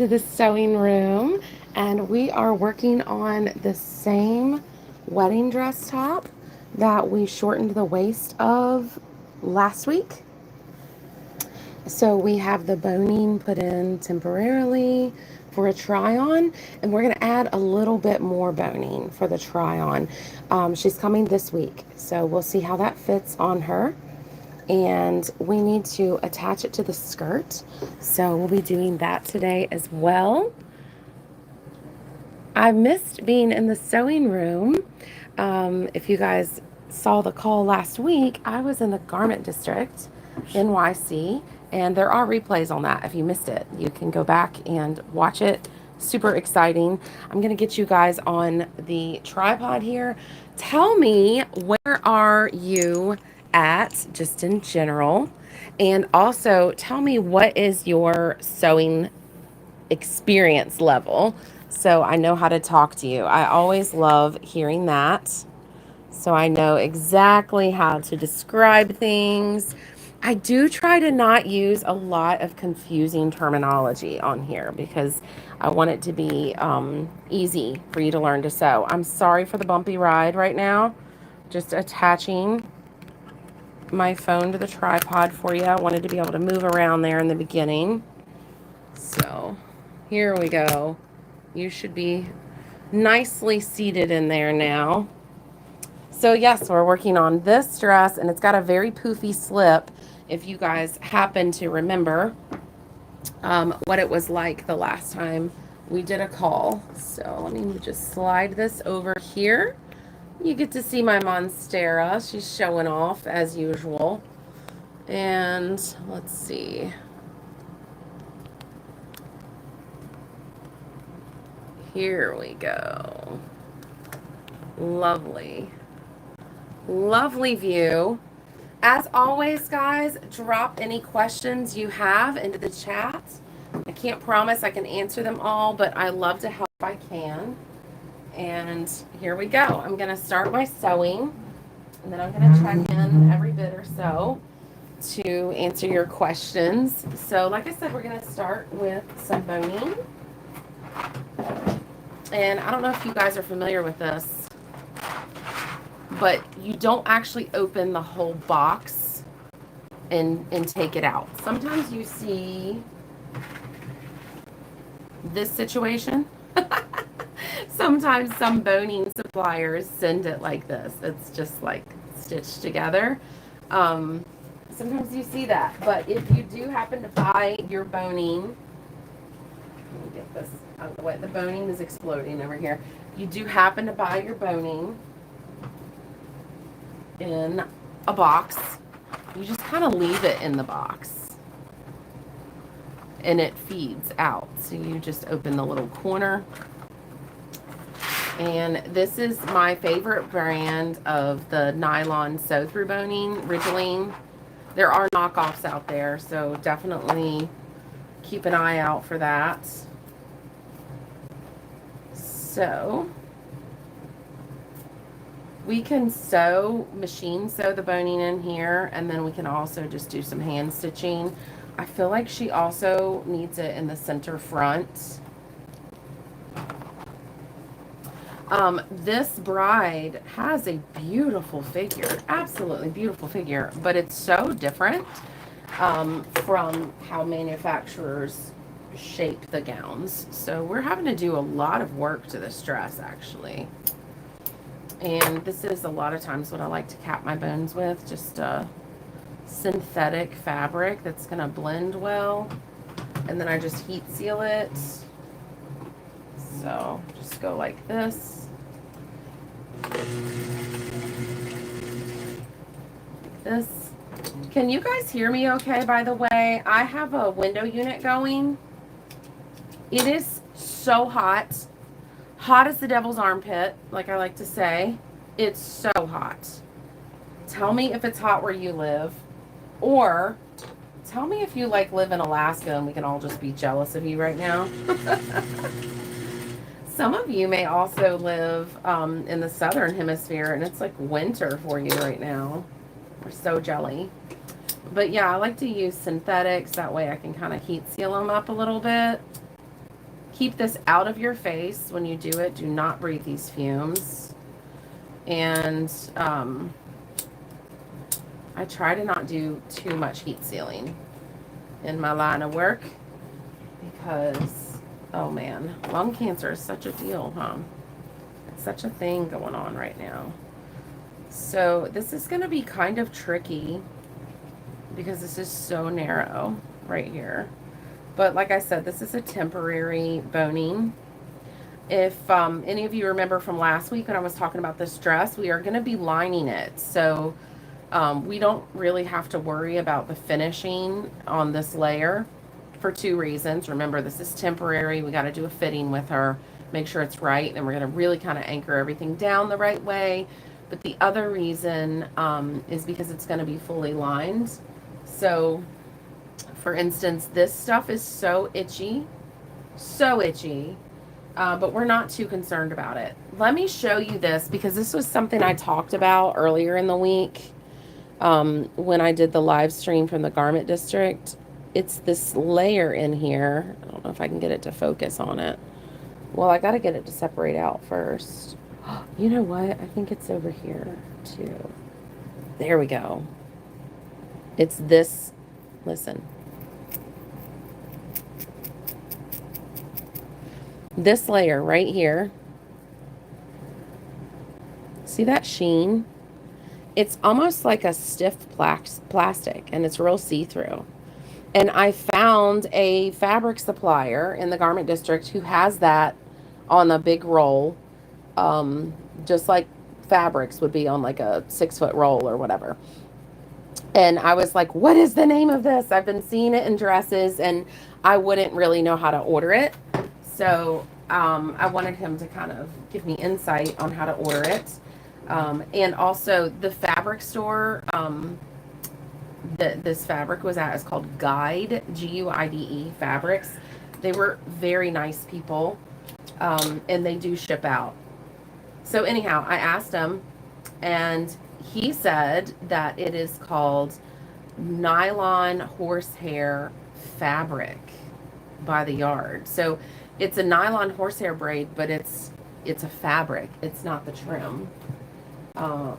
To the sewing room, and we are working on the same wedding dress top that we shortened the waist of last week. So we have the boning put in temporarily for a try on, and we're going to add a little bit more boning for the try on. She's coming this week, so we'll see how that fits on her. And we need to attach it to the skirt, so we'll be doing that today as well. I missed being in the sewing room. If you guys saw the call last week, I was in the Garment District, NYC, and there are replays on that. If you missed it, you can go back and watch it. Super exciting. I'm going to get you guys on the tripod here. Tell me, where are you at, just in general? And also tell me, what is your sewing experience level, so I know how to talk to you. I always love hearing that, so I know exactly how to describe things. I do try to not use a lot of confusing terminology on here because I want it to be easy for you to learn to sew. I'm sorry for the bumpy ride right now. Just attaching my phone to the tripod for you. I wanted to be able to move around there in the beginning. So here we go. You should be nicely seated in there now. So yes, we're working on this dress, and it's got a very poofy slip, if you guys happen to remember what it was like the last time we did a call. So let me just slide this over here. You get to see my Monstera. She's showing off as usual. And let's see. Here we go. Lovely. Lovely view. As always, guys, drop any questions you have into the chat. I can't promise I can answer them all, but I love to help if I can. And here we go. I'm going to start my sewing, and then I'm going to check in every bit or so to answer your questions. So like I said, we're going to start with some boning. And I don't know if you guys are familiar with this, but you don't actually open the whole box and take it out. Sometimes you see this situation. Sometimes some boning suppliers send it like this. It's just like stitched together. Sometimes you see that, but if you do happen to buy your boning, let me get this out of the way. The boning is exploding over here. You do happen to buy your boning in a box, you just kind of leave it in the box and it feeds out. So you just open the little corner. And this is my favorite brand of the nylon sew-through boning, Ridgeline. There are knockoffs out there, so definitely keep an eye out for that. So we can machine sew the boning in here, and then we can also just do some hand stitching. I feel like she also needs it in the center front. This bride has a beautiful figure, absolutely beautiful figure, but it's so different from how manufacturers shape the gowns. So we're having to do a lot of work to this dress, actually. And this is a lot of times what I like to cap my bones with, just a synthetic fabric that's going to blend well. And then I just heat seal it. So just go like this. Like this. Can you guys hear me okay, by the way? I have a window unit going. It is so hot. Hot as the devil's armpit, like I like to say. It's so hot. Tell me if it's hot where you live. Or tell me if you like live in Alaska and we can all just be jealous of you right now. Some of you may also live in the southern hemisphere and it's like winter for you right now. We're so jelly. But yeah, I like to use synthetics. That way I can kind of heat seal them up a little bit. keep this out of your face when you do it. Do not breathe these fumes. And I try to not do too much heat sealing in my line of work because, oh man, lung cancer is such a deal, huh? It's such a thing going on right now. So this is going to be kind of tricky because this is so narrow right here. But like I said, this is a temporary boning. If any of you remember from last week when I was talking about this dress, we are going to be lining it. So we don't really have to worry about the finishing on this layer for two reasons. Remember, this is temporary. We got to do a fitting with her, make sure it's right. And we're going to really kind of anchor everything down the right way. But the other reason is because it's going to be fully lined. So, for instance, this stuff is so itchy, but we're not too concerned about it. Let me show you this because this was something I talked about earlier in the week when I did the live stream from the garment district. It's this layer in here. I don't know if I can get it to focus on it. Well, I got to get it to separate out first. You know what? I think it's over here too. There we go. It's this. Listen. This layer right here. See that sheen? It's almost like a stiff plastic, and it's real see-through. And I found a fabric supplier in the garment district who has that on a big roll, just like fabrics would be on like a 6-foot roll or whatever. And I was like, what is the name of this? I've been seeing it in dresses, and I wouldn't really know how to order it. So I wanted him to kind of give me insight on how to order it. And also the fabric store that this fabric was at is called Guide, Guide Fabrics. They were very nice people, and they do ship out. So anyhow, I asked him, and he said that it is called nylon horsehair fabric by the yard. So it's a nylon horsehair braid, but it's a fabric. It's not the trim.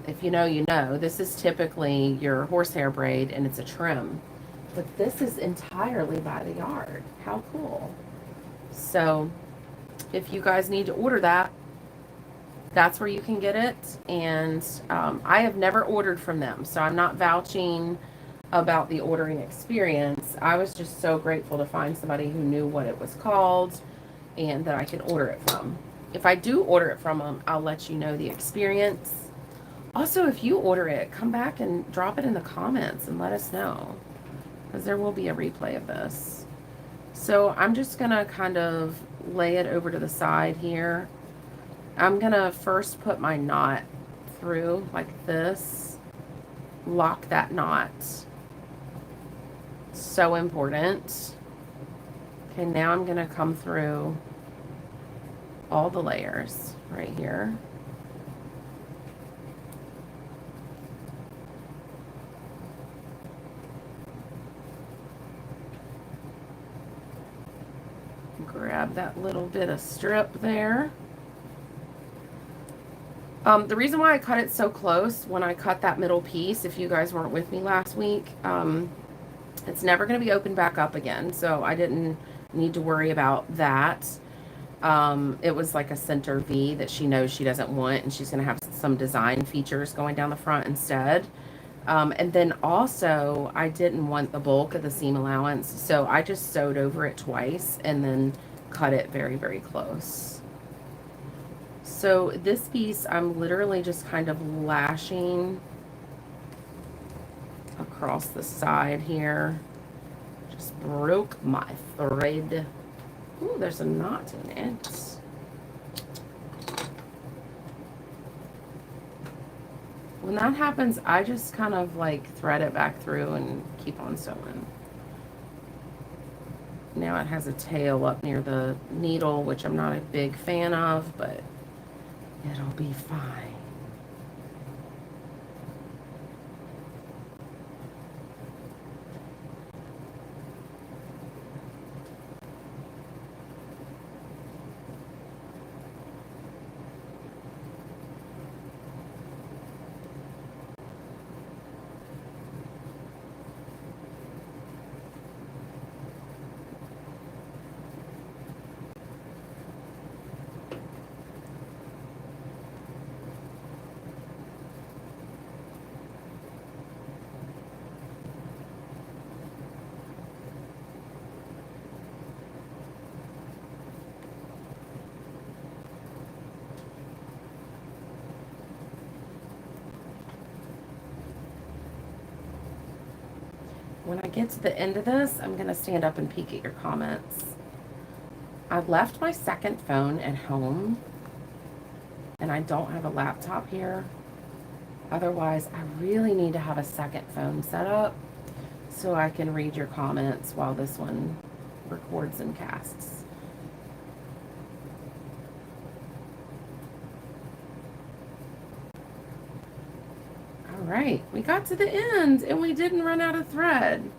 If you know, you know. This is typically your horsehair braid, and it's a trim. But this is entirely by the yard. How cool. So if you guys need to order that, that's where you can get it. And I have never ordered from them, so I'm not vouching about the ordering experience. I was just so grateful to find somebody who knew what it was called and that I could order it from. If I do order it from them, I'll let you know the experience. Also, if you order it, come back and drop it in the comments and let us know, because there will be a replay of this. So I'm just going to kind of lay it over to the side here. I'm going to first put my knot through like this. Lock that knot. So important. Okay, now I'm going to come through all the layers right here. Grab that little bit of strip there. The reason why I cut it so close when I cut that middle piece, if you guys weren't with me last week, it's never going to be opened back up again, so I didn't need to worry about that. It was like a center V that she knows she doesn't want, and she's going to have some design features going down the front instead. And then also, I didn't want the bulk of the seam allowance, so I just sewed over it twice and then cut it very, very close. So this piece, I'm literally just kind of lashing across the side here. Just broke my thread. Ooh, there's a knot in it. When that happens, I just kind of like thread it back through and keep on sewing. Now it has a tail up near the needle, which I'm not a big fan of, but it'll be fine. when I get to the end of this, I'm going to stand up and peek at your comments. I've left my second phone at home, and I don't have a laptop here. Otherwise, I really need to have a second phone set up so I can read your comments while this one records and casts. All right, we got to the end and we didn't run out of thread.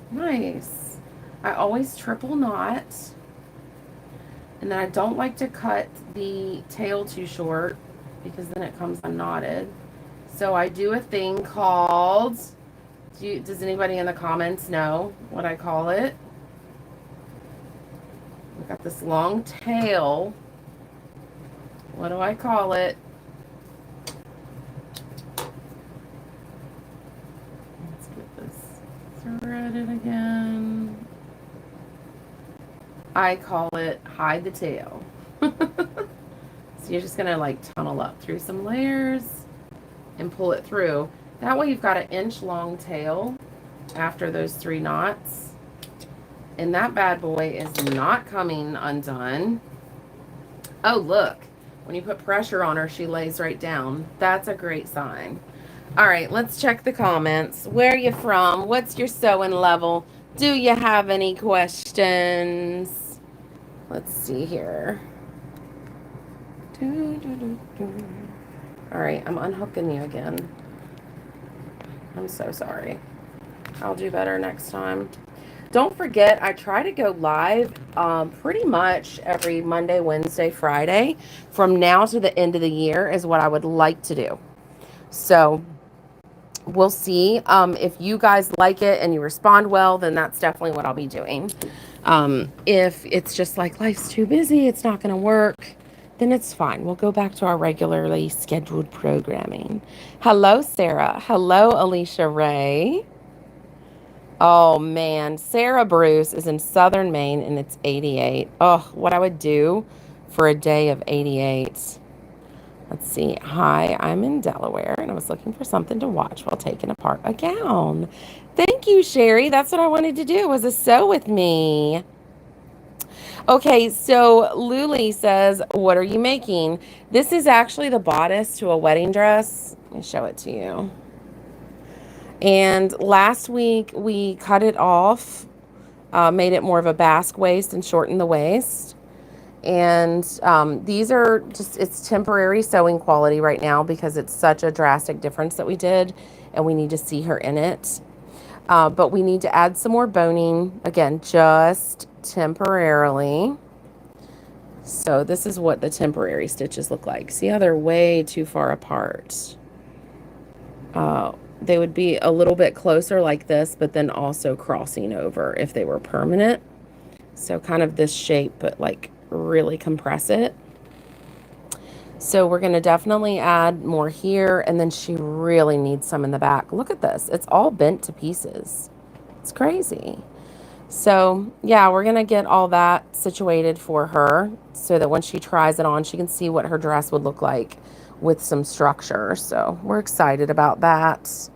Nice. I always triple knot, and then I don't like to cut the tail too short because then it comes unknotted. So I do a thing called, does anybody in the comments know what I call it? We've got this long tail. What do I call it? Let's get this threaded again. I call it hide the tail. So you're just gonna like tunnel up through some layers and pull it through. That way you've got an inch long tail after those 3 knots. And that bad boy is not coming undone. Oh, look. When you put pressure on her, she lays right down. That's a great sign. All right, let's check the comments. Where are you from? What's your sewing level? Do you have any questions? Let's see here. All right, I'm unhooking you again. I'm so sorry. I'll do better next time. Don't forget, I try to go live pretty much every Monday, Wednesday, Friday. From now to the end of the year is what I would like to do. So we'll see. If you guys like it and you respond well, then that's definitely what I'll be doing. If it's just like life's too busy, it's not going to work, then it's fine. We'll go back to our regularly scheduled programming. Hello, Sarah. Hello, Alicia Ray. Oh, man. Sarah Bruce is in Southern Maine, and it's 88. Oh, what I would do for a day of 88. Let's see. Hi, I'm in Delaware, and I was looking for something to watch while taking apart a gown. Thank you, Sherry. That's what I wanted to do, was a sew with me. Okay, so Luli says, what are you making? This is actually the bodice to a wedding dress. Let me show it to you. And last week we cut it off, made it more of a basque waist and shortened the waist. And these are just, it's temporary sewing quality right now because it's such a drastic difference that we did, and we need to see her in it. But we need to add some more boning, again, just temporarily. So this is what the temporary stitches look like. See how they're way too far apart? They would be a little bit closer like this, but then also crossing over if they were permanent. So kind of this shape, but like really compress it. So we're going to definitely add more here, and then she really needs some in the back. Look at this. It's all bent to pieces. It's crazy. So yeah, we're going to get all that situated for her so that when she tries it on, she can see what her dress would look like with some structure. So we're excited about that.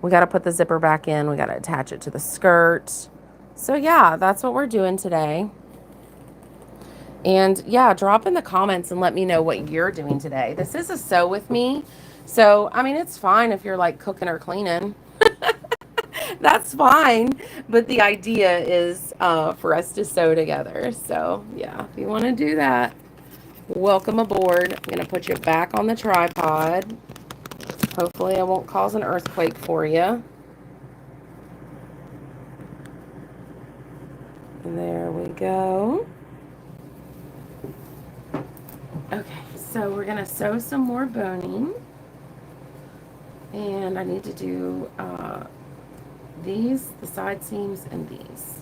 We got to put the zipper back in. We got to attach it to the skirt. So yeah, that's what we're doing today. And yeah, drop in the comments and let me know what you're doing today. This is a sew with me. So, I mean, it's fine if you're like cooking or cleaning. That's fine. But the idea is for us to sew together. So yeah, if you want to do that, welcome aboard. I'm going to put you back on the tripod. Hopefully I won't cause an earthquake for you. And there we go. Okay, so we're going to sew some more boning. And I need to do these, the side seams, and these.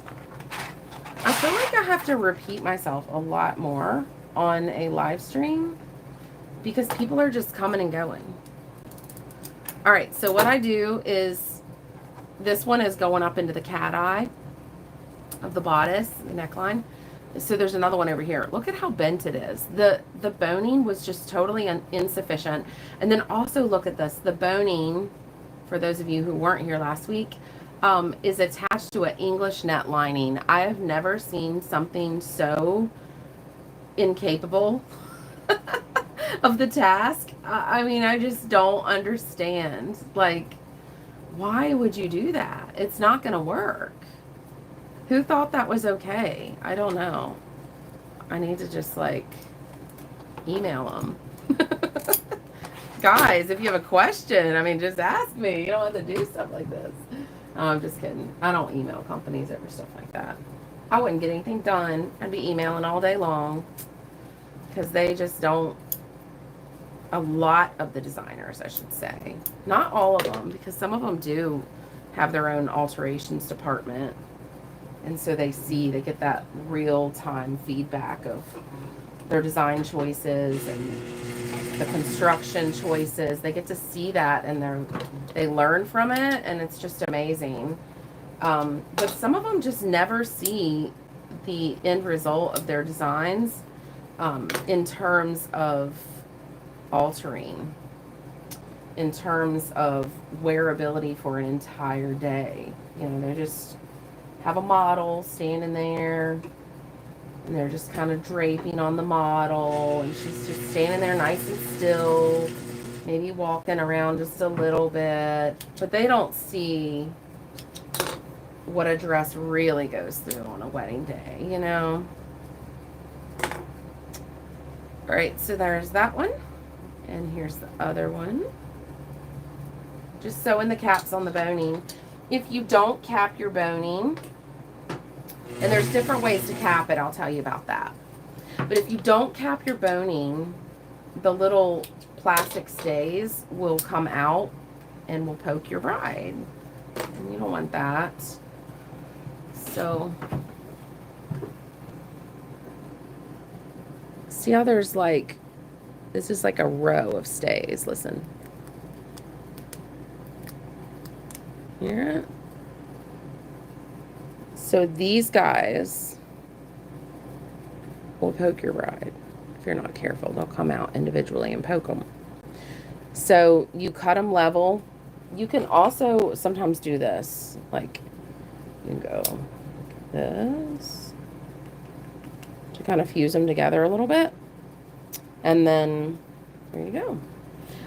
I feel like I have to repeat myself a lot more on a live stream because people are just coming and going. All right, so what I do is this one is going up into the cat eye of the bodice, the neckline. So there's another one over here. Look at how bent it is. The boning was just totally insufficient. And then also look at this. The boning, for those of you who weren't here last week, is attached to an English net lining. I have never seen something so incapable of the task. I mean, I just don't understand. Like, why would you do that? It's not going to work. Who thought that was okay? I don't know. I need to just like email them. Guys, if you have a question, I mean, just ask me. You don't have to do stuff like this. No, I'm just kidding. I don't email companies over stuff like that. I wouldn't get anything done. I'd be emailing all day long because they just don't. A lot of the designers, I should say. Not all of them, because some of them do have their own alterations department. And so they get that real-time feedback of their design choices and the construction choices. They get to see that, and they learn from it, and it's just amazing. But some of them just never see the end result of their designs in terms of altering, in terms of wearability for an entire day. You know, they just have a model standing there, and they're just kind of draping on the model, and she's just standing there nice and still, maybe walking around just a little bit, but they don't see what a dress really goes through on a wedding day, you know? All right, so there's that one. And here's the other one. Just sewing the caps on the boning. If you don't cap your boning, and there's different ways to cap it, I'll tell you about that. But if you don't cap your boning, the little plastic stays will come out and will poke your bride. And you don't want that. So, see how there's like, this is like a row of stays. Listen. Hear it? So these guys will poke your bride. If you're not careful, they'll come out individually and poke them. So you cut them level. You can also sometimes do this. Like, you can go like this to kind of fuse them together a little bit. And then, there you go.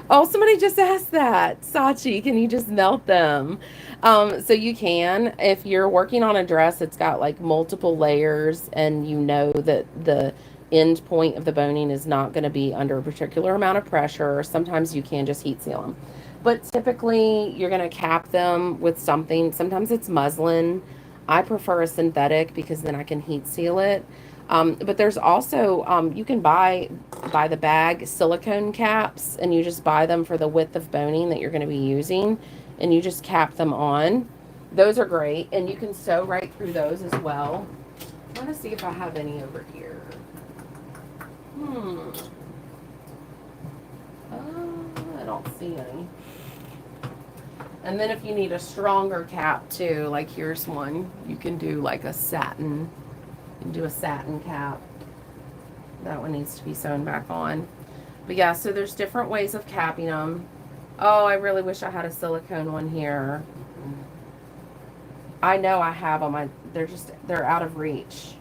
Oh, somebody just asked that. Sachi, can you just melt them? So you can. If you're working on a dress that's got like multiple layers and you know that the end point of the boning is not going to be under a particular amount of pressure, sometimes you can just heat seal them. But typically, you're going to cap them with something. Sometimes it's muslin. I prefer a synthetic because then I can heat seal it. But there's also, you can buy by the bag silicone caps, and you just buy them for the width of boning that you're going to be using, and you just cap them on. Those are great, and you can sew right through those as well. I want to see if I have any over here. I don't see any. And then if you need a stronger cap too, like here's one, you can do like a satin. You can do a satin cap. That one needs to be sewn back on. But yeah, so there's different ways of capping them. Oh, I really wish I had a silicone one here. I know I have them. They're out of reach.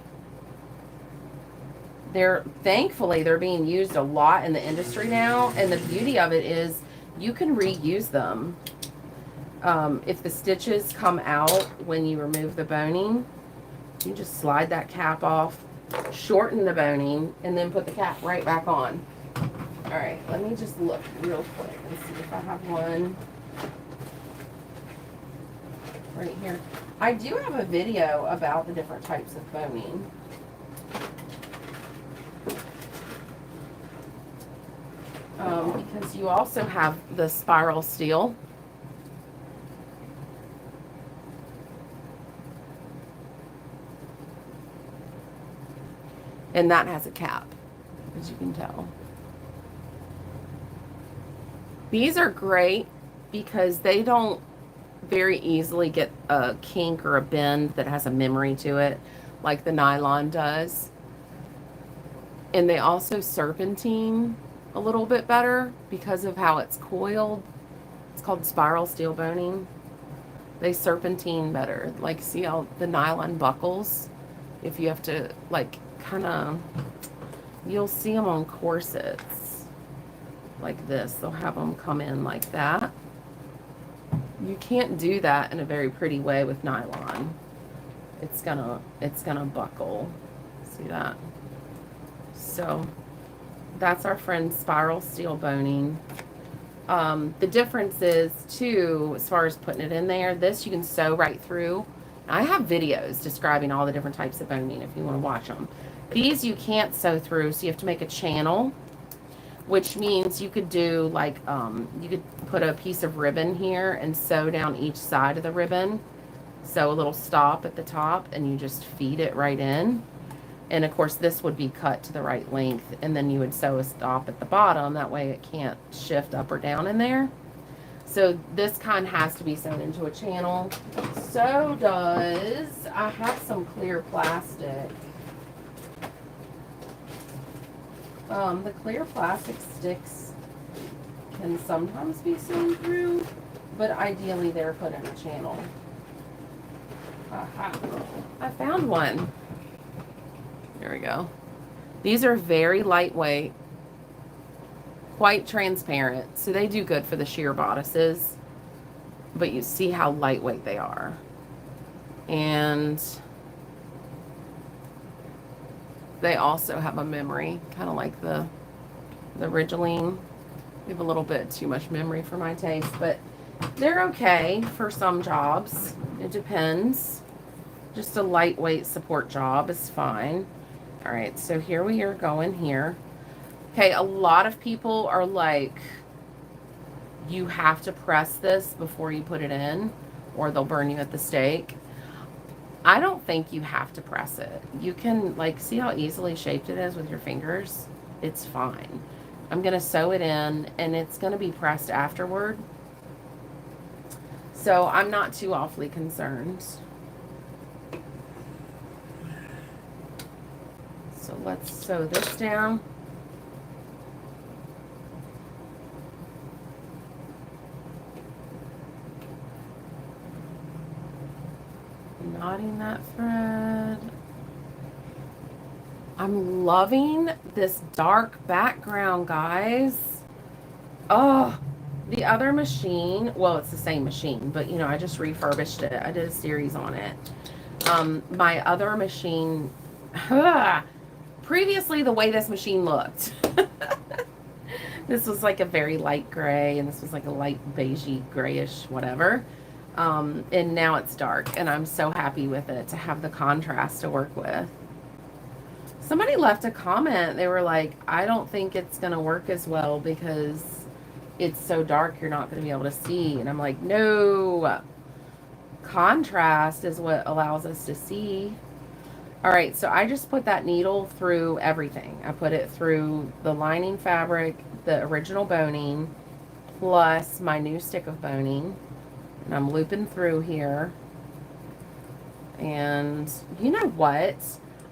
Thankfully, they're being used a lot in the industry now. And the beauty of it is you can reuse them. If the stitches come out when you remove the boning, you just slide that cap off, shorten the boning, and then put the cap right back on. All right, let me just look real quick and see if I have one right here. I do have a video about the different types of boning. Because you also have the spiral steel. And that has a cap, as you can tell. These are great because they don't very easily get a kink or a bend that has a memory to it, like the nylon does. And they also serpentine a little bit better because of how it's coiled. It's called spiral steel boning. They serpentine better. Like, see how the nylon buckles? If you have to, like, kind of, you'll see them on corsets like this. They'll have them come in like that. You can't do that in a very pretty way with nylon. It's gonna buckle. See that? So that's our friend spiral steel boning. The difference is too, as far as putting it in there, this you can sew right through. I have videos describing all the different types of boning if you want to watch them. These you can't sew through, so you have to make a channel, which means you could do like, you could put a piece of ribbon here and sew down each side of the ribbon. Sew a little stop at the top and you just feed it right in. And of course this would be cut to the right length, and then you would sew a stop at the bottom. That way it can't shift up or down in there. So this kind has to be sewn into a channel. So does, I have some clear plastic. The clear plastic sticks can sometimes be sewn through, but ideally they're put in a channel. Aha. I found one. There we go. These are very lightweight, quite transparent, so they do good for the sheer bodices, but you see how lightweight they are. And they also have a memory, kind of like the Ridgeline. They have a little bit too much memory for my taste, but they're okay for some jobs. It depends. Just a lightweight support job is fine. All right, so here we are going here. Okay, a lot of people are like, you have to press this before you put it in, or they'll burn you at the stake. I don't think you have to press it. You can, like, see how easily shaped it is with your fingers? It's fine. I'm gonna sew it in, and it's gonna be pressed afterward. So I'm not too awfully concerned. So let's sew this down. Knotting that thread. I'm loving this dark background, guys. Oh, the other machine, well, it's the same machine, but you know, I just refurbished it. I did a series on it. My other machine, previously the way this machine looked. This was like a very light gray, and this was like a light beigey grayish whatever. And now it's dark, and I'm so happy with it to have the contrast to work with. Somebody left a comment. They were like, I don't think it's going to work as well because it's so dark you're not going to be able to see. And I'm like, no. Contrast is what allows us to see. All right, so I just put that needle through everything. I put it through the lining fabric, the original boning, plus my new stick of boning. And I'm looping through here. And you know what?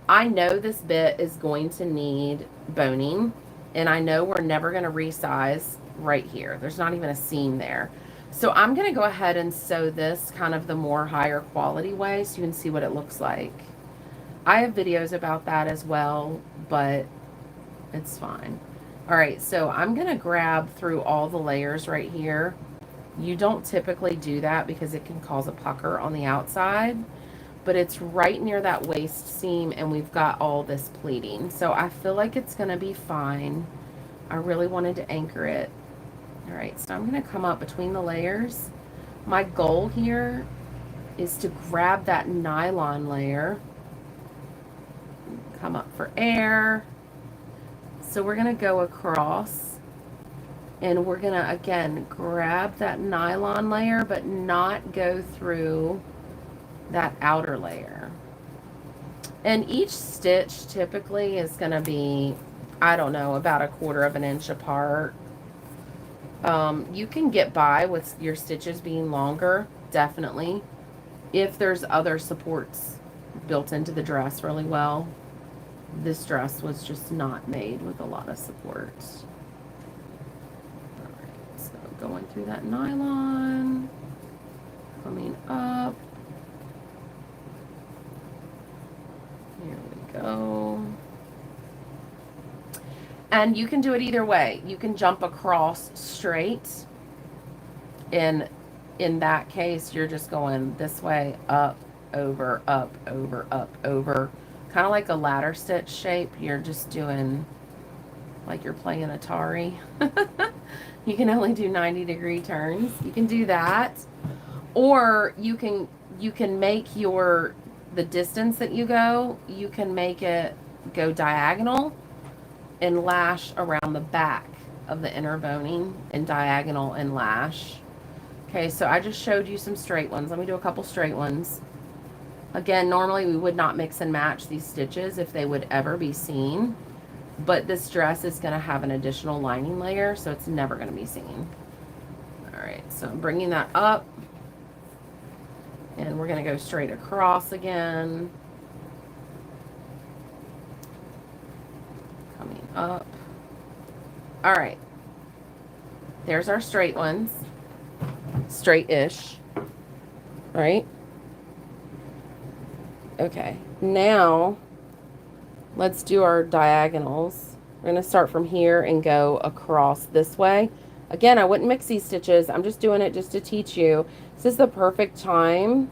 I know this bit is going to need boning. And I know we're never going to resize right here. There's not even a seam there. So I'm going to go ahead and sew this kind of the more higher quality way so you can see what it looks like. I have videos about that as well, but it's fine. All right, so I'm going to grab through all the layers right here. You don't typically do that because it can cause a pucker on the outside, but it's right near that waist seam, and we've got all this pleating. So I feel like it's going to be fine. I really wanted to anchor it. All right, so I'm going to come up between the layers. My goal here is to grab that nylon layer, come up for air. So we're going to go across, and we're going to, again, grab that nylon layer, but not go through that outer layer. And each stitch typically is going to be, I don't know, about 1/4 of an inch apart. You can get by with your stitches being longer, definitely, if there's other supports built into the dress really well. This dress was just not made with a lot of supports. All right, so going through that nylon, Coming up. Here we go. And you can do it either way. You can jump across straight. In that case, you're just going this way, up, over, up, over, up, over. Kind of like a ladder stitch shape. You're just doing like you're playing Atari. You can only do 90-degree turns. You can do that. Or you can make the distance that you go, you can make it go diagonal and lash around the back of the inner boning and diagonal and lash. Okay, so I just showed you some straight ones. Let me do a couple straight ones. Again, normally we would not mix and match these stitches if they would ever be seen, but this dress is going to have an additional lining layer, so it's never going to be seen. All right, so I'm bringing that up, and we're going to go straight across again. Coming up. All right, there's our straight ones. Straight-ish, right? Okay, now let's do our diagonals. We're going to start from here and go across this way. Again, I wouldn't mix these stitches. I'm just doing it just to teach you. This is the perfect time,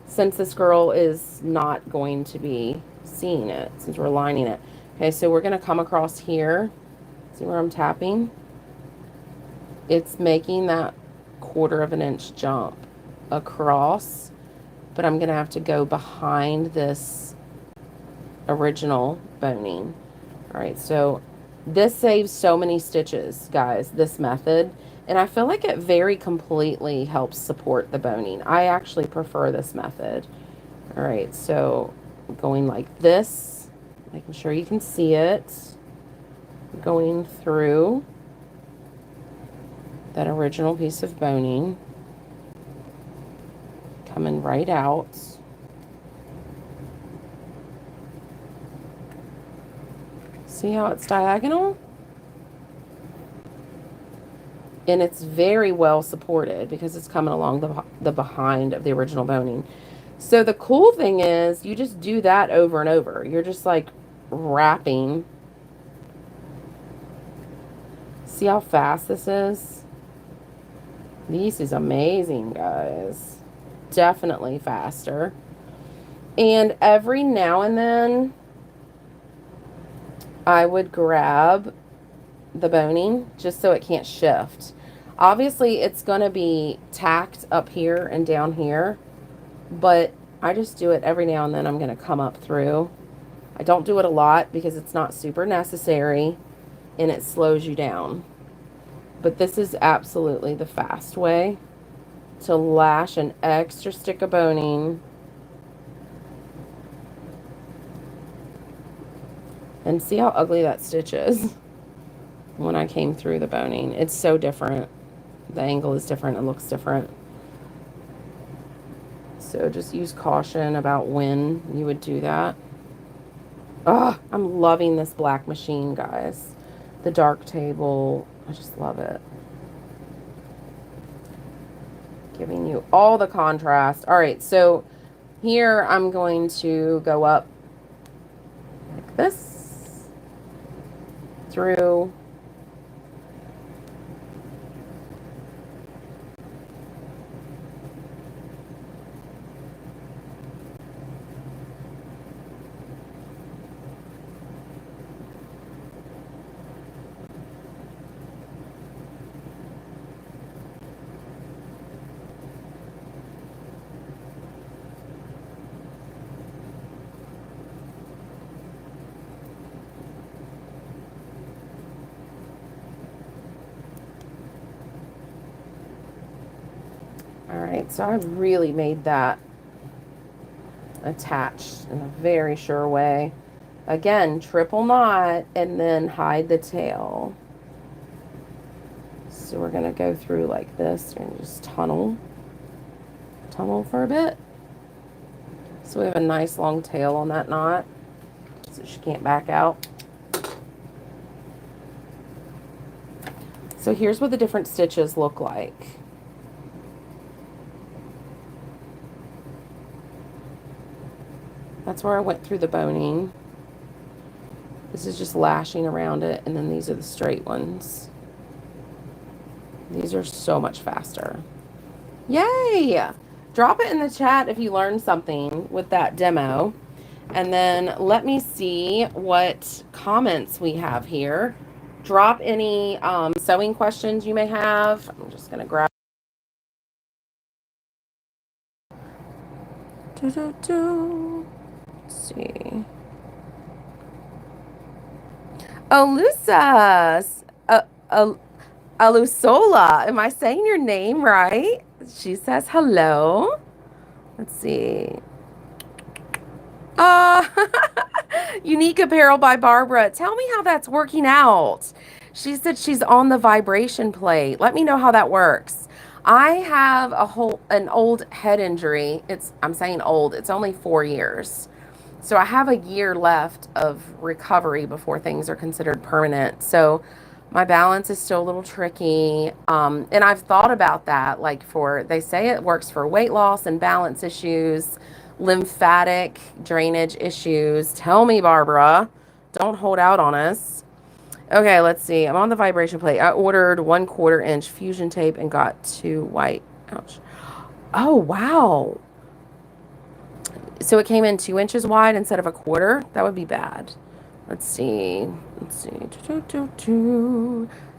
since this girl is not going to be seeing it, since we're lining it. Okay, so we're going to come across here. See where I'm tapping? It's making that 1/4 of an inch jump across, but I'm going to have to go behind this original boning. All right, so this saves so many stitches, guys, this method, and I feel like it very completely helps support the boning. I actually prefer this method. All right, so going like this, making sure you can see it, going through that original piece of boning, coming right out. See how it's diagonal? And it's very well supported because it's coming along the behind of the original boning. So the cool thing is you just do that over and over. You're just like wrapping. See how fast this is? This is amazing, guys. Definitely faster. And every now and then, I would grab the boning just so it can't shift. Obviously, it's going to be tacked up here and down here, but I just do it every now and then. I'm going to come up through. I don't do it a lot because it's not super necessary and it slows you down. But this is absolutely the fast way to lash an extra stick of boning. And see how ugly that stitch is when I came through the boning. It's so different. The angle is different. It looks different. So just use caution about when you would do that. Oh, I'm loving this black machine, guys. The dark table. I just love it. Giving you all the contrast. All right, so here I'm going to go up like this, through, so I really made that attached in a very sure way. Again, triple knot and then hide the tail. So we're going to go through like this and just tunnel for a bit. So we have a nice long tail on that knot, so she can't back out. So here's what the different stitches look like. That's where I went through the boning. This is just lashing around it, and then these are the straight ones. These are so much faster. Yay! Drop it in the chat if you learned something with that demo. And then let me see what comments we have here. Drop any sewing questions you may have. I'm just going to grab. Let's see. Alusa. Alusola. Am I saying your name right? She says hello. Let's see. Unique Apparel by Barbara. Tell me how that's working out. She said she's on the vibration plate. Let me know how that works. I have an old head injury. I'm saying old. It's only 4 years. So I have a year left of recovery before things are considered permanent. So my balance is still a little tricky. And I've thought about that. They say it works for weight loss and balance issues, lymphatic drainage issues. Tell me, Barbara. Don't hold out on us. Okay, let's see. I'm on the vibration plate. I ordered 1/4 inch fusion tape and got 2 white. Ouch. Oh, wow. So it came in 2 inches wide instead of 1/4. That would be bad. Let's see.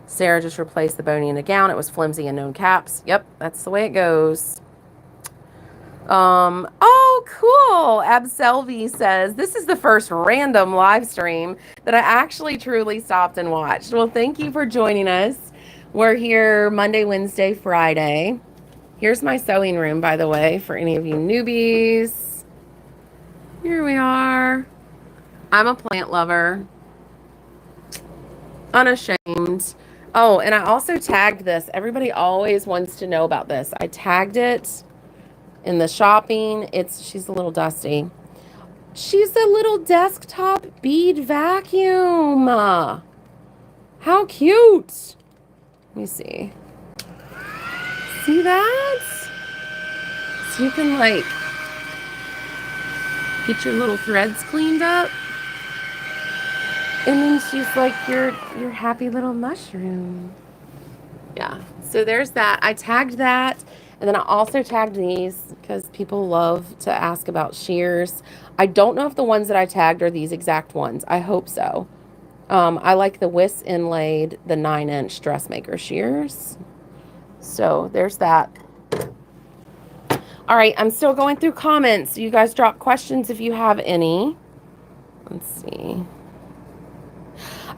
Sarah just replaced the boning in the gown. It was flimsy and no caps. Yep, that's the way it goes. Oh, cool. Abselvi says, this is the first random live stream that I actually truly stopped and watched. Well, thank you for joining us. We're here Monday, Wednesday, Friday. Here's my sewing room, by the way, for any of you newbies. Here we are. I'm a plant lover. Unashamed. Oh, and I also tagged this. Everybody always wants to know about this. I tagged it in the shopping. She's a little dusty. She's a little desktop bead vacuum. How cute. Let me see. See that? So you can get your little threads cleaned up. And then she's like your happy little mushroom. Yeah. So there's that. I tagged that. And then I also tagged these because people love to ask about shears. I don't know if the ones that I tagged are these exact ones. I hope so. I like the Wiss inlaid, the 9-inch dressmaker shears. So there's that. All right. I'm still going through comments. You guys drop questions if you have any. Let's see.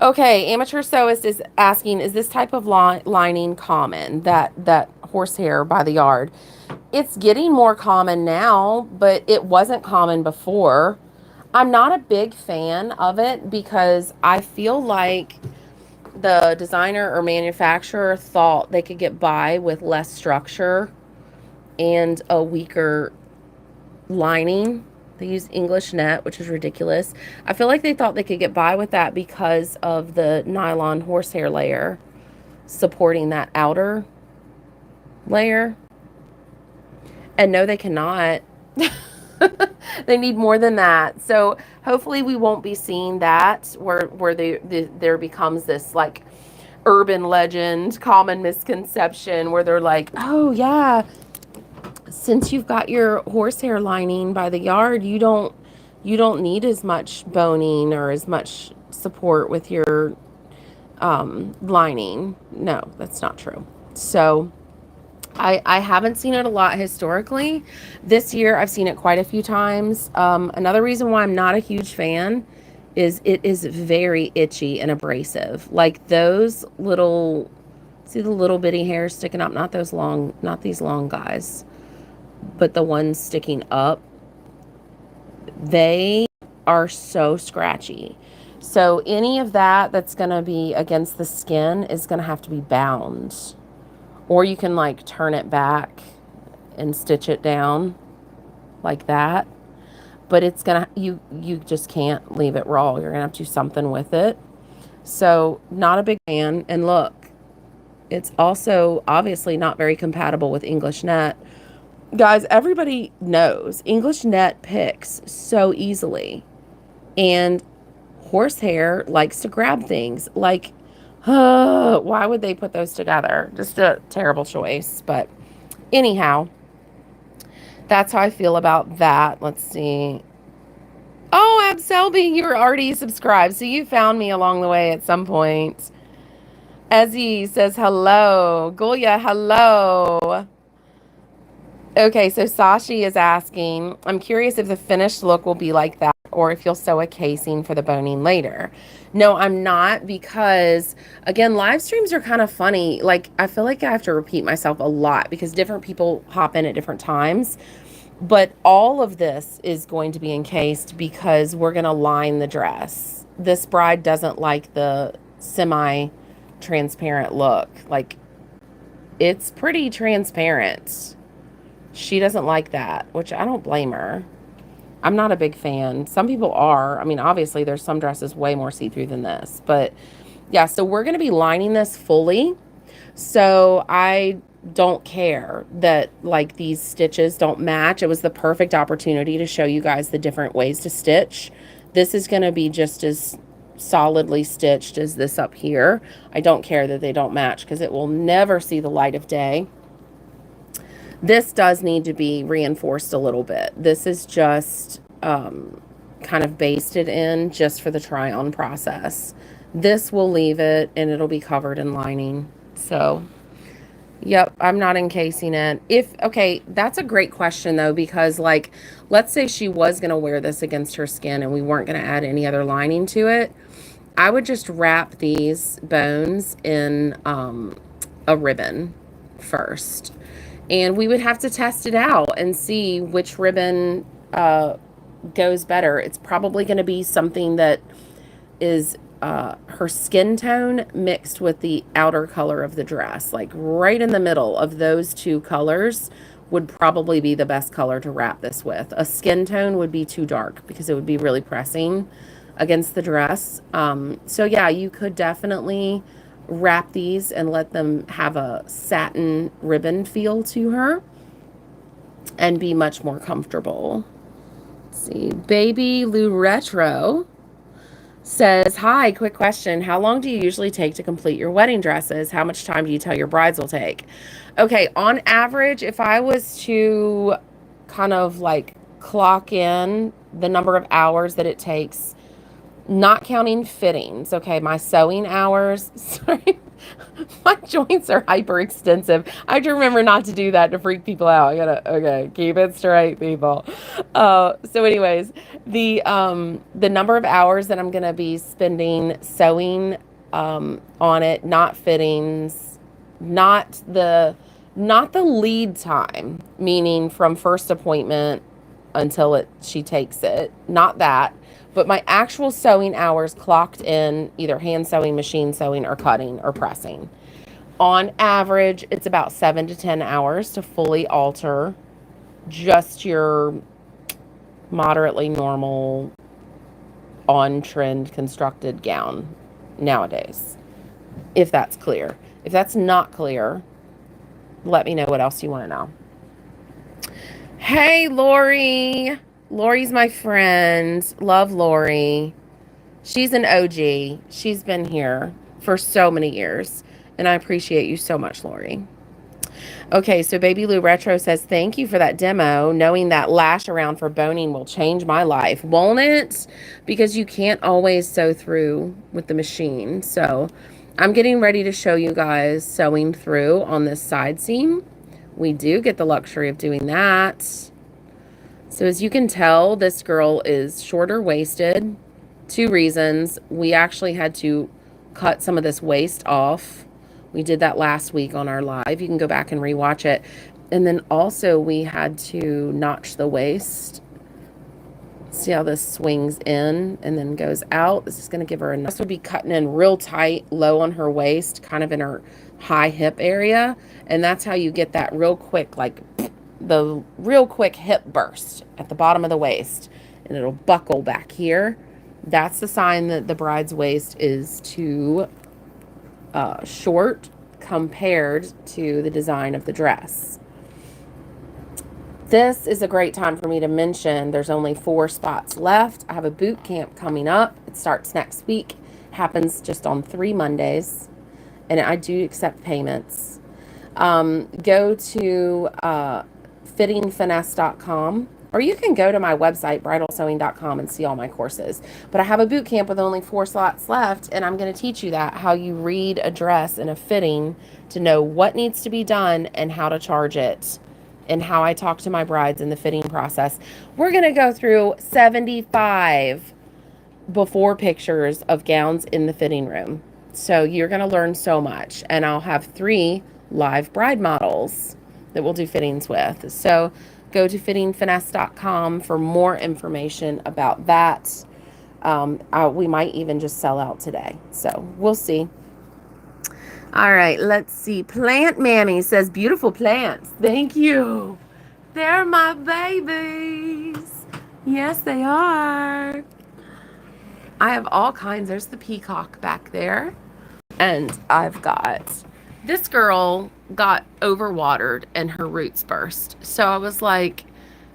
Okay, Amateur Sewist is asking, is this type of lining common, that horsehair by the yard? It's getting more common now, but it wasn't common before. I'm not a big fan of it because I feel like the designer or manufacturer thought they could get by with less structure and a weaker lining. They use English net, which is ridiculous. I feel like they thought they could get by with that because of the nylon horsehair layer supporting that outer layer. And no, they cannot. They need more than that. So hopefully we won't be seeing that where there becomes this urban legend, common misconception where they're like, oh yeah, since you've got your horsehair lining by the yard, you don't need as much boning or as much support with your lining. No, that's not true. So I haven't seen it a lot historically. This year I've seen it quite a few times. Another reason why I'm not a huge fan is it is very itchy and abrasive. Like those little, see the little bitty hairs sticking up, not those long, not these long guys, but the ones sticking up, they are so scratchy. So any of that that's going to be against the skin is going to have to be bound. Or you can turn it back and stitch it down like that. But it's going to, you just can't leave it raw. You're going to have to do something with it. So not a big fan. And look, it's also obviously not very compatible with English net. Guys, everybody knows English net picks so easily. And horsehair likes to grab things. Like, why would they put those together? Just a terrible choice. But anyhow, that's how I feel about that. Let's see. Oh, Abselby, you're already subscribed. So you found me along the way at some point. Ezzy says hello. Goya, hello. Okay, so Sashi is asking, I'm curious if the finished look will be like that or if you'll sew a casing for the boning later. No, I'm not, because again, live streams are kind of funny. Like, I feel like I have to repeat myself a lot because different people hop in at different times. But all of this is going to be encased because we're going to line the dress. This bride doesn't like the semi-transparent look. Like, it's pretty transparent. She doesn't like that, which I don't blame her. I'm not a big fan. Some people are. I mean, obviously, there's some dresses way more see-through than this. But, yeah, so we're going to be lining this fully. So I don't care that, like, these stitches don't match. It was the perfect opportunity to show you guys the different ways to stitch. This is going to be just as solidly stitched as this up here. I don't care that they don't match because it will never see the light of day. This does need to be reinforced a little bit. This is just kind of basted in just for the try-on process. This will leave it and it'll be covered in lining. So, yep, I'm not encasing it. Okay, that's a great question though, because like, let's say she was going to wear this against her skin and we weren't going to add any other lining to it. I would just wrap these bones in a ribbon first. And we would have to test it out and see which ribbon goes better. It's probably going to be something that is her skin tone mixed with the outer color of the dress. Like right in the middle of those two colors would probably be the best color to wrap this with. A skin tone would be too dark because it would be really pressing against the dress. So yeah, you could definitely wrap these and let them have a satin ribbon feel to her and be much more comfortable. Let's see, Baby Lou Retro says, hi, quick question. How long do you usually take to complete your wedding dresses? How much time do you tell your brides will take? Okay, on average, if I was to kind of like clock in the number of hours that it takes, not counting fittings, okay, my sewing hours, sorry, my joints are hyperextensive. I have to remember not to do that to freak people out. Okay, keep it straight, people. So anyways, the number of hours that I'm gonna be spending sewing on it, not fittings, not the lead time, meaning from first appointment until she takes it, not that. But my actual sewing hours clocked in either hand sewing, machine sewing, or cutting or pressing. On average, it's about 7 to 10 hours to fully alter just your moderately normal on-trend constructed gown nowadays, if that's clear. If that's not clear, let me know what else you want to know. Hey, Lori. Lori's my friend. Love Lori. She's an OG. She's been here for so many years. And I appreciate you so much, Lori. Okay, so Baby Lou Retro says, thank you for that demo. Knowing that lash around for boning will change my life, won't it? Because you can't always sew through with the machine. So I'm getting ready to show you guys sewing through on this side seam. We do get the luxury of doing that. So as you can tell, this girl is shorter waisted. 2 reasons. We actually had to cut some of this waist off. We did that last week on our live. You can go back and rewatch it. And then also we had to notch the waist. See how this swings in and then goes out? This is going to give her this would be cutting in real tight, low on her waist, kind of in her high hip area. And that's how you get that real quick, like the real quick hip burst at the bottom of the waist. And it'll buckle back here. That's the sign that the bride's waist is too short compared to the design of the dress. This is a great time for me to mention there's only 4 spots left. I have a boot camp coming up. It starts next week. Happens just on 3 Mondays. And I do accept payments. Go to fittingfinesse.com, or you can go to my website, bridalsewing.com, and see all my courses. But I have a boot camp with only 4 slots left, and I'm going to teach you that, how you read a dress in a fitting to know what needs to be done and how to charge it, and how I talk to my brides in the fitting process. We're going to go through 75 before pictures of gowns in the fitting room. So you're going to learn so much. And I'll have 3 live bride models that we'll do fittings with. So go to fittingfinesse.com for more information about that. We might even just sell out today. So we'll see. All right, let's see. Plant Mammy says, beautiful plants. Thank you. They're my babies. Yes, they are. I have all kinds. There's the peacock back there. And I've got, this girl got overwatered and her roots burst. So I was like,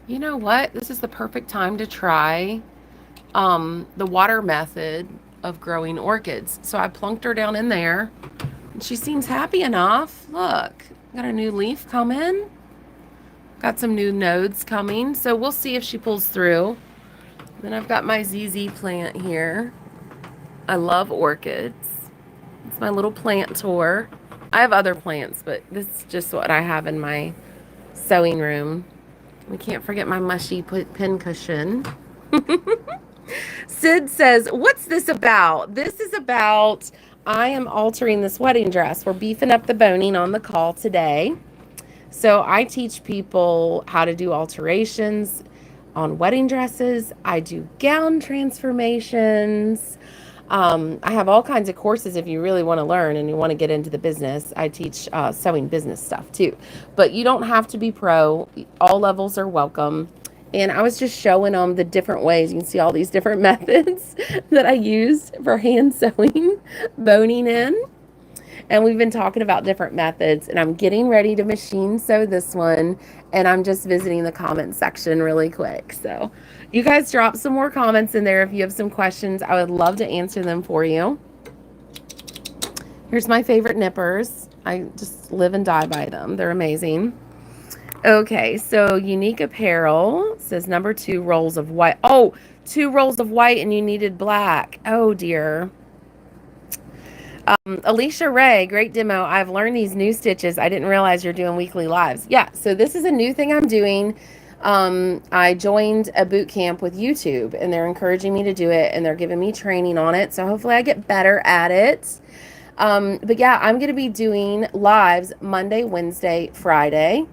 you know what? This is the perfect time to try the water method of growing orchids. So I plunked her down in there. And she seems happy enough. Look, got a new leaf coming. Got some new nodes coming. So we'll see if she pulls through. Then I've got my ZZ plant here. I love orchids. It's my little plant tour. I have other plants, but this is just what I have in my sewing room. We can't forget my mushy pin cushion. Sid says, what's this about? This is about, I am altering this wedding dress. We're beefing up the boning on the call today. So I teach people how to do alterations on wedding dresses. I do gown transformations. I have all kinds of courses if you really want to learn and you want to get into the business. I teach sewing business stuff too. But you don't have to be pro. All levels are welcome. And I was just showing them the different ways. You can see all these different methods that I use for hand sewing, boning in. And we've been talking about different methods, and I'm getting ready to machine sew this one, and I'm just visiting the comment section really quick. So you guys drop some more comments in there if you have some questions. I would love to answer them for you. Here's my favorite nippers. I just live and die by them. They're amazing. Okay, so Unique Apparel says number 2 rolls of white. Oh, 2 rolls of white and you needed black. Oh dear. Alicia Ray, great demo. I've learned these new stitches. I didn't realize you're doing weekly lives. Yeah, so this is a new thing I'm doing. I joined a boot camp with YouTube, and they're encouraging me to do it, and they're giving me training on it. So hopefully I get better at it. But yeah, I'm going to be doing lives Monday, Wednesday, Friday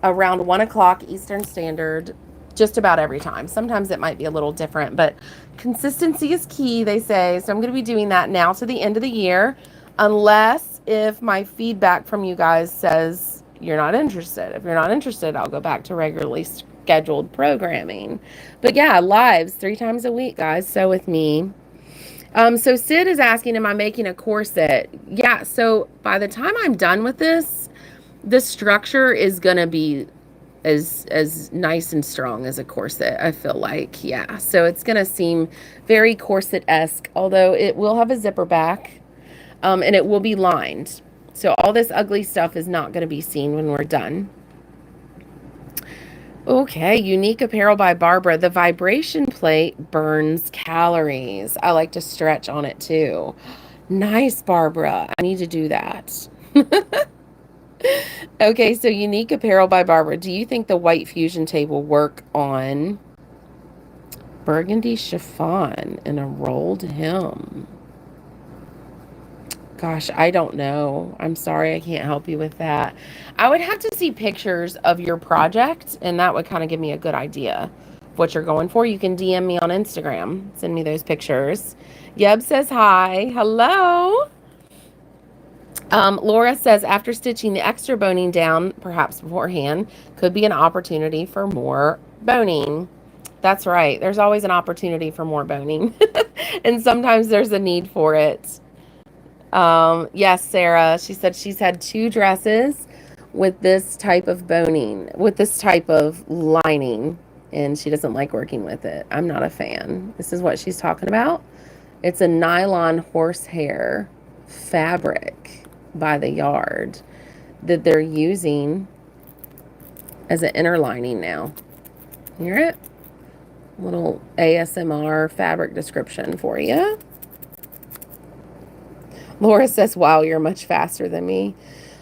around 1 o'clock Eastern Standard, just about every time. Sometimes it might be a little different, but consistency is key, they say. So I'm going to be doing that now to the end of the year, unless if my feedback from you guys says you're not interested. If you're not interested, I'll go back to regularly scheduled programming. But yeah, lives 3 times a week, guys. Sew with me. So Sid is asking, am I making a corset? Yeah, so by the time I'm done with this, the structure is going to be as nice and strong as a corset, I feel like. Yeah, so it's going to seem very corset-esque, although it will have a zipper back, and it will be lined. So all this ugly stuff is not going to be seen when we're done. Okay, Unique Apparel by Barbara. The vibration plate burns calories. I like to stretch on it too. Nice, Barbara. I need to do that. Okay, so Unique Apparel by Barbara. Do you think the white fusion tape will work on burgundy chiffon in a rolled hem? Gosh, I don't know. I'm sorry, I can't help you with that. I would have to see pictures of your project, and that would kind of give me a good idea of what you're going for. You can DM me on Instagram. Send me those pictures. Yeb says hi. Hello. Laura says, after stitching the extra boning down, perhaps beforehand, could be an opportunity for more boning. That's right. There's always an opportunity for more boning. And sometimes there's a need for it. Yes, Sarah. She said she's had 2 dresses with this type of boning, with this type of lining, and she doesn't like working with it. I'm not a fan. This is what she's talking about. It's a nylon horsehair fabric by the yard that they're using as an inner lining now. Hear it? Little ASMR fabric description for you. Laura says, wow, you're much faster than me.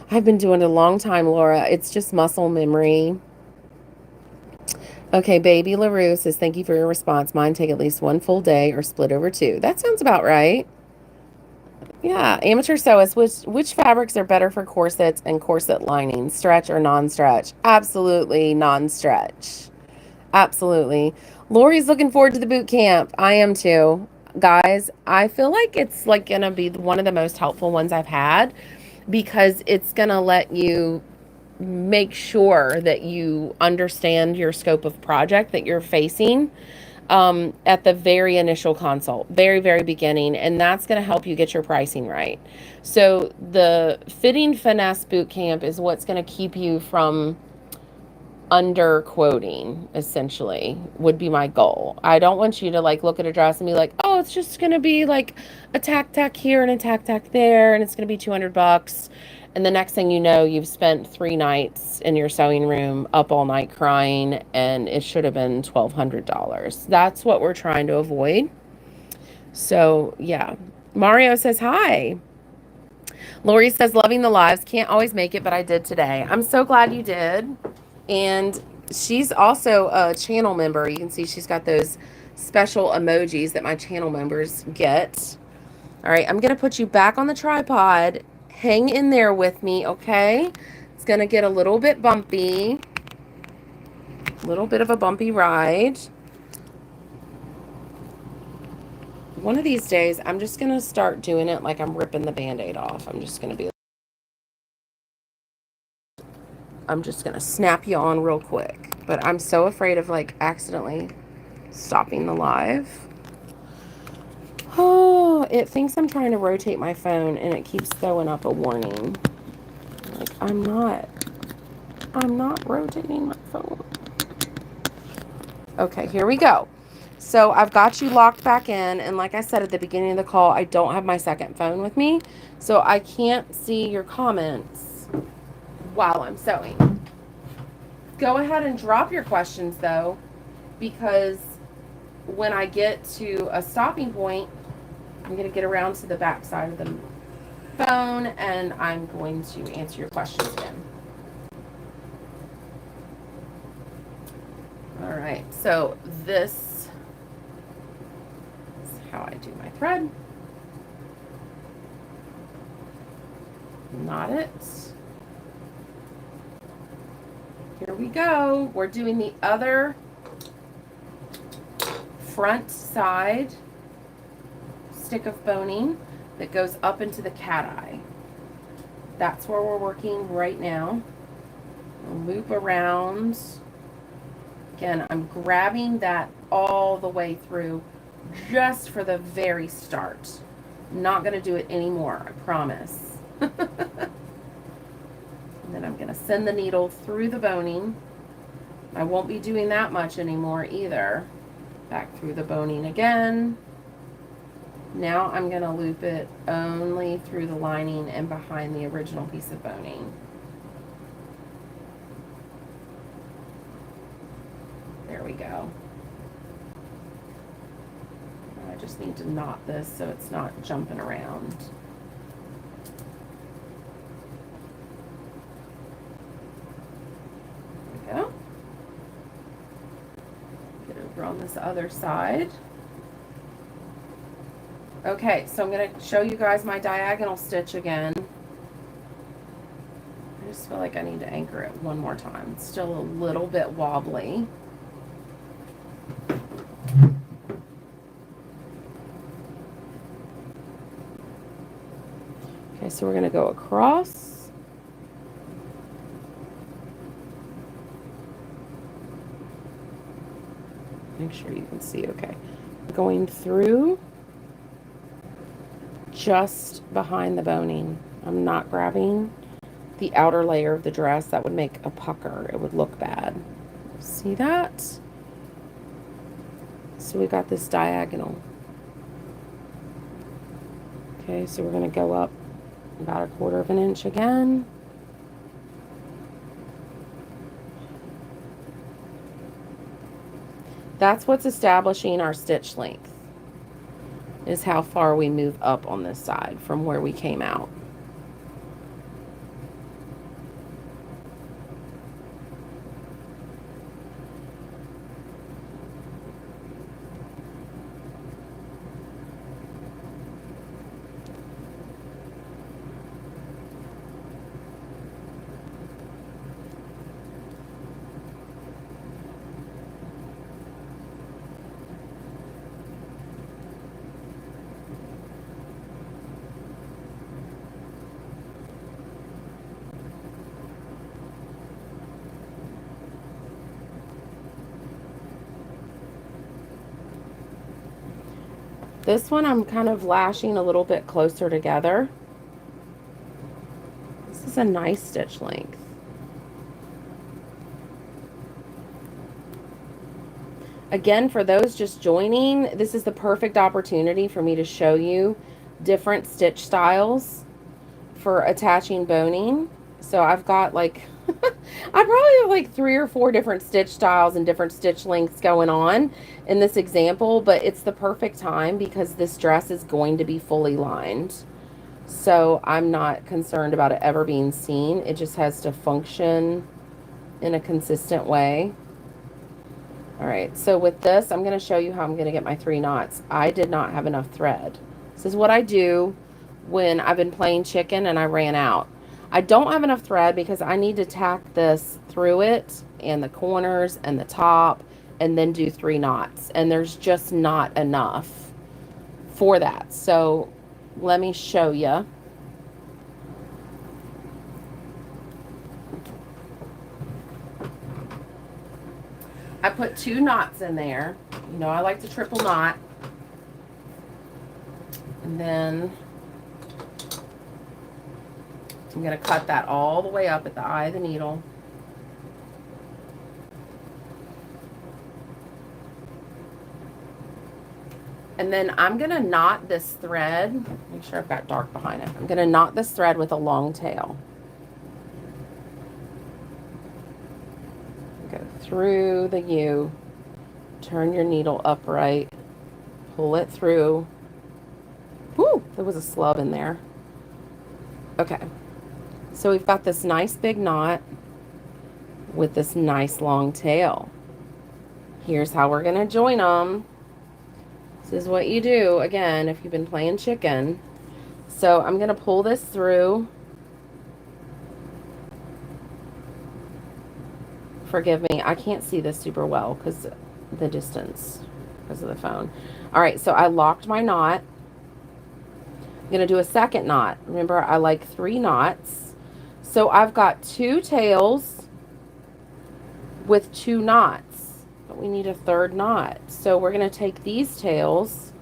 I've been doing it a long time, Laura. It's just muscle memory. Okay, Baby LaRue says, thank you for your response. Mine take at least one full day or split over two. That sounds about right. Yeah, Amateur Sewist, which fabrics are better for corsets and corset lining, stretch or non-stretch? Absolutely non-stretch. Absolutely. Lori's looking forward to the boot camp. I am too. Guys, I feel like it's like going to be one of the most helpful ones I've had because it's going to let you make sure that you understand your scope of project that you're facing at the very initial consult, very, very beginning. And that's going to help you get your pricing right. So the Fitting Finesse Bootcamp is what's going to keep you from under quoting, essentially, would be my goal. I don't want you to like look at a dress and be like, oh, it's just going to be like a tack here and a tack there, and it's going to be $200. And the next thing you know, you've spent 3 nights in your sewing room up all night crying, and it should have been $1,200. That's what we're trying to avoid. So, yeah. Mario says, hi. Lori says, loving the lives. Can't always make it, but I did today. I'm so glad you did. And she's also a channel member. You can see she's got those special emojis that my channel members get. All right, I'm going to put you back on the tripod. Hang in there with me, okay? It's going to get a little bit bumpy. A little bit of a bumpy ride. One of these days, I'm just going to start doing it like I'm ripping the Band-Aid off. I'm just going to snap you on real quick. But I'm so afraid of like accidentally stopping the live. Oh, it thinks I'm trying to rotate my phone and it keeps throwing up a warning. Like, I'm not rotating my phone. Okay, here we go. So I've got you locked back in, and like I said at the beginning of the call, I don't have my second phone with me, so I can't see your comments while I'm sewing. Go ahead and drop your questions though, because when I get to a stopping point, I'm going to get around to the back side of the phone and I'm going to answer your questions again. All right, so this is how I do my thread. Knot it. Here we go. We're doing the other front side stick of boning that goes up into the cat eye. That's where we're working right now. We'll loop around. Again, I'm grabbing that all the way through just for the very start. I'm not going to do it anymore, I promise. And then I'm going to send the needle through the boning. I won't be doing that much anymore either. Back through the boning again. Now I'm going to loop it only through the lining and behind the original piece of boning. There we go. I just need to knot this so it's not jumping around. There we go. Get over on this other side. Okay, so I'm going to show you guys my diagonal stitch again. I just feel like I need to anchor it one more time. It's still a little bit wobbly. Okay, so we're going to go across. Make sure you can see, okay. Going through just behind the boning. I'm not grabbing the outer layer of the dress, that would make a pucker. It would look bad. See that? So we got this diagonal. Okay, so we're going to go up about 1/4 of an inch again. That's what's establishing our stitch length, is how far we move up on this side from where we came out. This one I'm kind of lashing a little bit closer together. This is a nice stitch length. Again, for those just joining, this is the perfect opportunity for me to show you different stitch styles for attaching boning. So I've got like, I probably have like 3 or 4 different stitch styles and different stitch lengths going on in this example, but it's the perfect time because this dress is going to be fully lined. So I'm not concerned about it ever being seen. It just has to function in a consistent way. All right, so with this, I'm going to show you how I'm going to get my 3 knots. I did not have enough thread. This is what I do when I've been playing chicken and I ran out. I don't have enough thread because I need to tack this through it and the corners and the top and then do 3 knots. And there's just not enough for that. So let me show you. I put 2 knots in there. You know, I like to triple knot. And then I'm going to cut that all the way up at the eye of the needle. And then I'm going to knot this thread. Make sure I've got dark behind it. I'm going to knot this thread with a long tail. Go through the U. Turn your needle upright. Pull it through. Woo! There was a slub in there. Okay. So we've got this nice big knot with this nice long tail. Here's how we're going to join them. This is what you do, again, if you've been playing chicken. So I'm going to pull this through. Forgive me, I can't see this super well because the distance, because of the phone. All right, so I locked my knot. I'm going to do a second knot. Remember, I like 3 knots. So I've got 2 tails with 2 knots, but we need a 3rd knot. So we're going to take these tails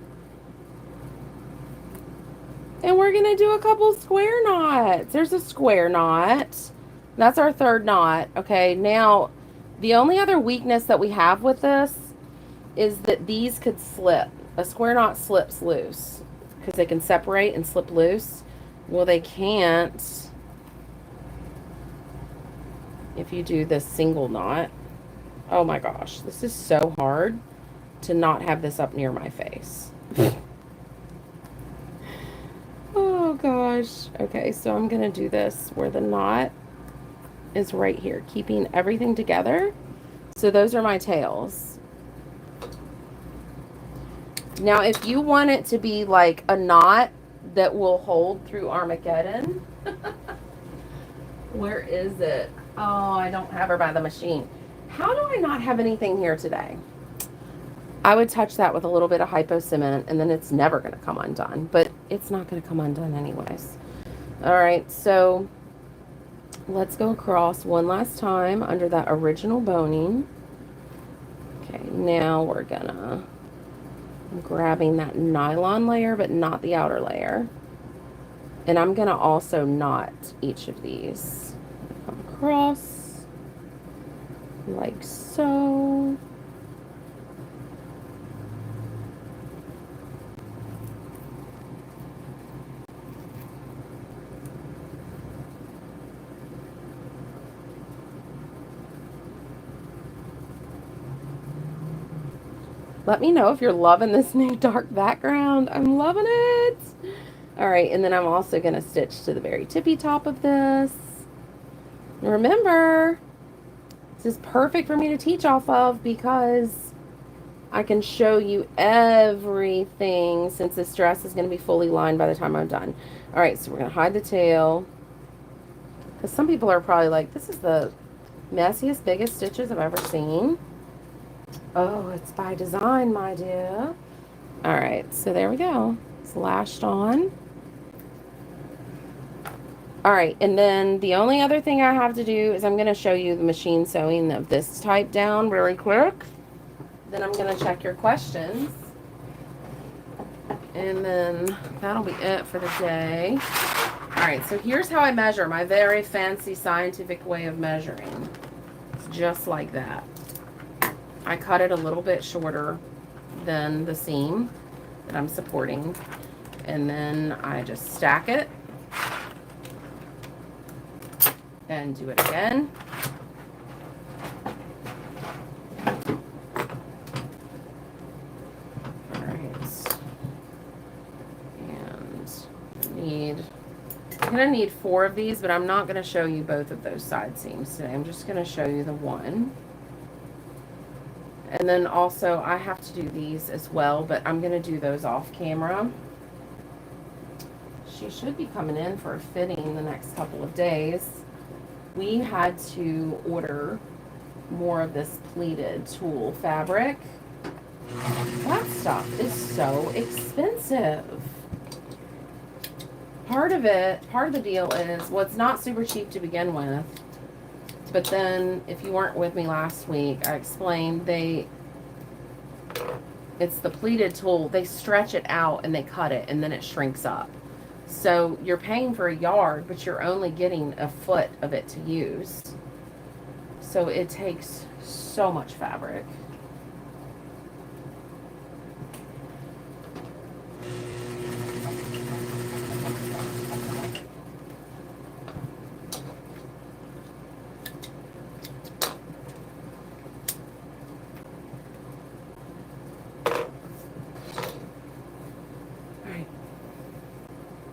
and we're going to do a couple square knots. There's a square knot. That's our 3rd knot. Okay, now the only other weakness that we have with this is that these could slip. A square knot slips loose because they can separate and slip loose. Well, they can't if you do this single knot. Oh my gosh, this is so hard to not have this up near my face. Oh gosh. Okay, so I'm gonna do this where the knot is right here, keeping everything together. So those are my tails. Now, if you want it to be like a knot that will hold through Armageddon, where is it? Oh, I don't have her by the machine. How do I not have anything here today? I would touch that with a little bit of hypo cement and then it's never going to come undone, but it's not going to come undone anyways. All right, so let's go across one last time under that original boning. Okay, now we're gonna, I'm grabbing that nylon layer, but not the outer layer. And I'm going to also knot each of these. Come across like so. Let me know if you're loving this new dark background. I'm loving it. All right, and then I'm also going to stitch to the very tippy top of this. Remember, this is perfect for me to teach off of because I can show you everything since this dress is going to be fully lined by the time I'm done. All right, so we're going to hide the tail. Because some people are probably like, this is the messiest, biggest stitches I've ever seen. Oh, it's by design, my dear. All right, so there we go. It's lashed on. All right, and then the only other thing I have to do is I'm going to show you the machine sewing of this type down really quick. Then I'm going to check your questions. And then that'll be it for the day. All right, so here's how I measure, my very fancy scientific way of measuring. It's just like that. I cut it a little bit shorter than the seam that I'm supporting. And then I just stack it and do it again. All right. And I'm gonna need 4 of these, but I'm not gonna show you both of those side seams today. I'm just gonna show you the one. And then also I have to do these as well, but I'm gonna do those off camera. She should be coming in for a fitting the next couple of days. We had to order more of this pleated tulle fabric. That stuff is so expensive. Part of the deal is, well, it's not super cheap to begin with. But then, if you weren't with me last week, I explained it's the pleated tulle. They stretch it out and they cut it and then it shrinks up. So you're paying for a yard, but you're only getting a foot of it to use. So it takes so much fabric.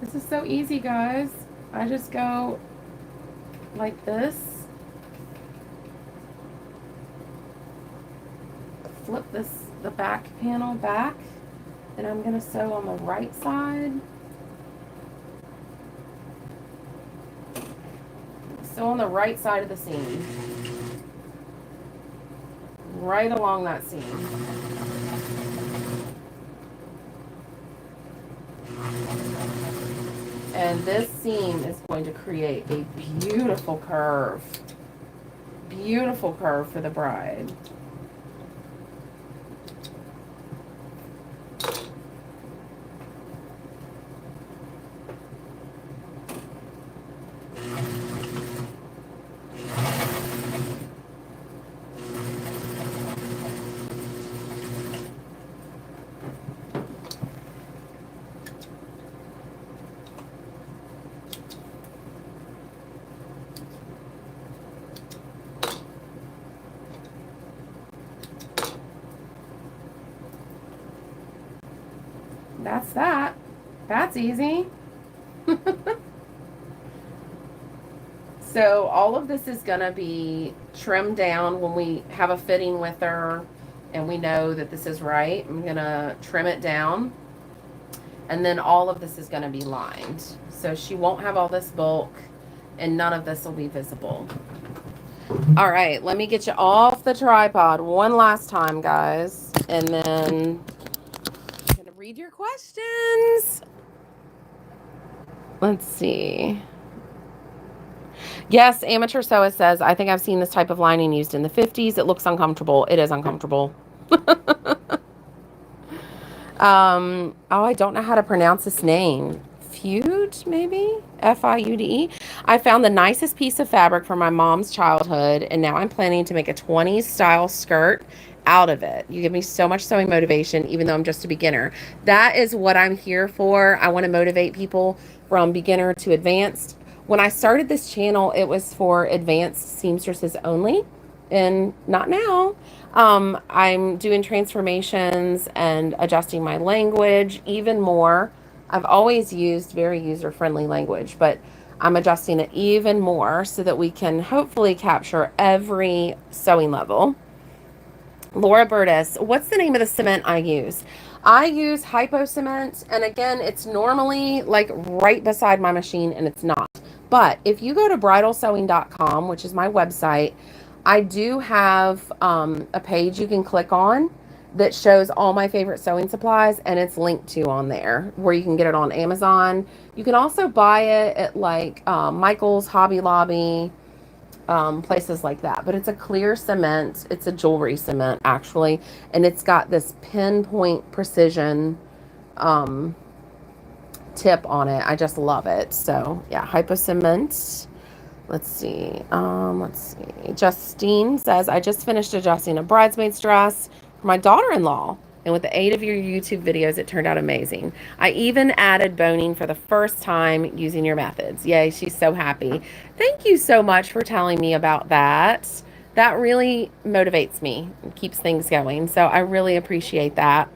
This is so easy, guys. I just go like this, flip the back panel back, and I'm going to sew on the right side. Sew on the right side of the seam, right along that seam. And this seam is going to create a beautiful curve for the bride. That's that. That's easy. So all of this is going to be trimmed down when we have a fitting with her and we know that this is right. I'm going to trim it down. And then all of this is going to be lined. So she won't have all this bulk and none of this will be visible. All right, let me get you off the tripod one last time, guys. And then I'm going to read your questions. Let's see. Yes, Amateur Sew says, I think I've seen this type of lining used in the 50s. It looks uncomfortable. It is uncomfortable. Oh, I don't know how to pronounce this name. Fiude, maybe? Fiude. I found the nicest piece of fabric from my mom's childhood, and now I'm planning to make a 20s style skirt out of it. You give me so much sewing motivation, even though I'm just a beginner. That is what I'm here for. I want to motivate people from beginner to advanced. When I started this channel, it was for advanced seamstresses only, and not now. I'm doing transformations and adjusting my language even more. I've always used very user-friendly language, but I'm adjusting it even more so that we can hopefully capture every sewing level. Laura Burtis, what's the name of the cement I use? I use hypo cement, and again, it's normally like right beside my machine, and it's not. But if you go to bridalsewing.com, which is my website, I do have a page you can click on that shows all my favorite sewing supplies, and it's linked to on there where you can get it on Amazon. You can also buy it at like Michael's, Hobby Lobby, places like that. But it's a clear cement. It's a jewelry cement, actually. And it's got this pinpoint precision tip on it. I just love it. So, yeah, Hypo Cement. Let's see. Justine says, I just finished adjusting a bridesmaid's dress for my daughter-in-law. And with the aid of your YouTube videos, it turned out amazing. I even added boning for the first time using your methods. Yay, she's so happy. Thank you so much for telling me about that. That really motivates me and keeps things going. So I really appreciate that.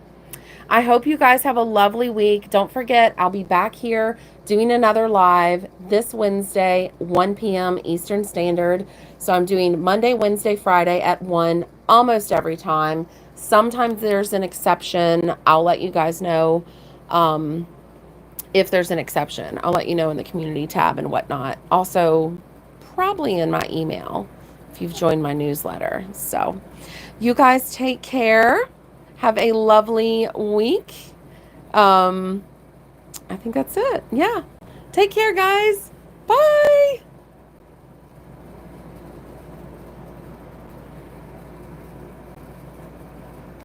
I hope you guys have a lovely week. Don't forget, I'll be back here doing another live this Wednesday, 1 p.m. Eastern Standard. So I'm doing Monday, Wednesday, Friday at 1 almost every time. Sometimes there's an exception. I'll let you guys know if there's an exception. I'll let you know in the community tab and whatnot. Also, probably in my email if you've joined my newsletter. So you guys take care. Have a lovely week. I think that's it. Yeah. Take care, guys. Bye.